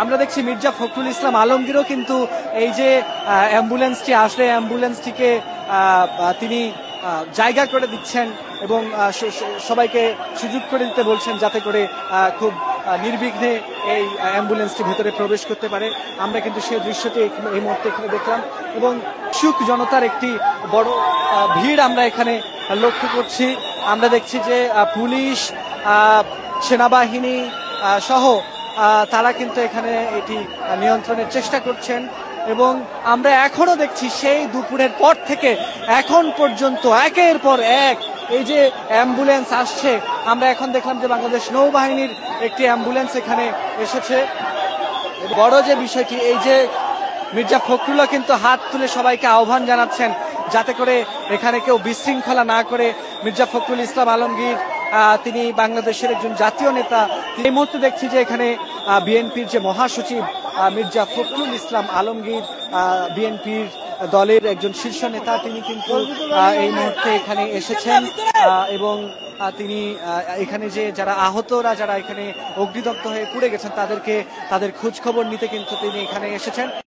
আমরা দেখছি মির্জা ফখরুল ইসলাম আলমগীরও কিন্তু এই যে অ্যাম্বুলেন্সটি আসলে অ্যাম্বুলেন্সটিকে তিনি জায়গা করে দিচ্ছেন এবং সবাইকে সুযোগ করে দিতে বলছেন যাতে করে খুব নির্বিঘ্নে এই অ্যাম্বুলেন্সটি ভেতরে প্রবেশ করতে পারে। আমরা কিন্তু সেই দৃশ্যটি এই মুহূর্তে এখানে দেখলাম এবং সুখ জনতার একটি বড় ভিড় আমরা এখানে লক্ষ্য করছি। আমরা দেখছি যে পুলিশ, সেনাবাহিনী সহ তারা কিন্তু এখানে এটি নিয়ন্ত্রণের চেষ্টা করছেন এবং আমরা এখনো দেখছি সেই দুপুরের পর থেকে এখন পর্যন্ত একের পর এক এই যে অ্যাম্বুলেন্স আসছে। আমরা এখন দেখলাম যে বাংলাদেশ নৌবাহিনীর একটি অ্যাম্বুলেন্স এখানে এসেছে। বড় যে বিষয়টি, এই যে মির্জা ফখরুলও কিন্তু হাত তুলে সবাইকে আহ্বান জানাচ্ছেন যাতে করে এখানে কেউ বিশৃঙ্খলা না করে। মির্জা ফখরুল ইসলাম আলমগীর তিনি বাংলাদেশের একজন জাতীয় নেতা। এই মুহূর্তে দেখছি যে এখানে বিএনপির যে মহাসচিব মির্জা ফখরুল ইসলাম আলমগীর, বিএনপির দলের একজন শীর্ষ নেতা, তিনি কিন্তু এই মুহূর্তে এখানে এসেছেন এবং তিনি এখানে যে যারা আহতরা, যারা এখানে অগ্নিদগ্ধ হয়ে পুড়ে গেছেন তাদের খোঁজ খবর নিতে কিন্তু তিনি এখানে এসেছেন।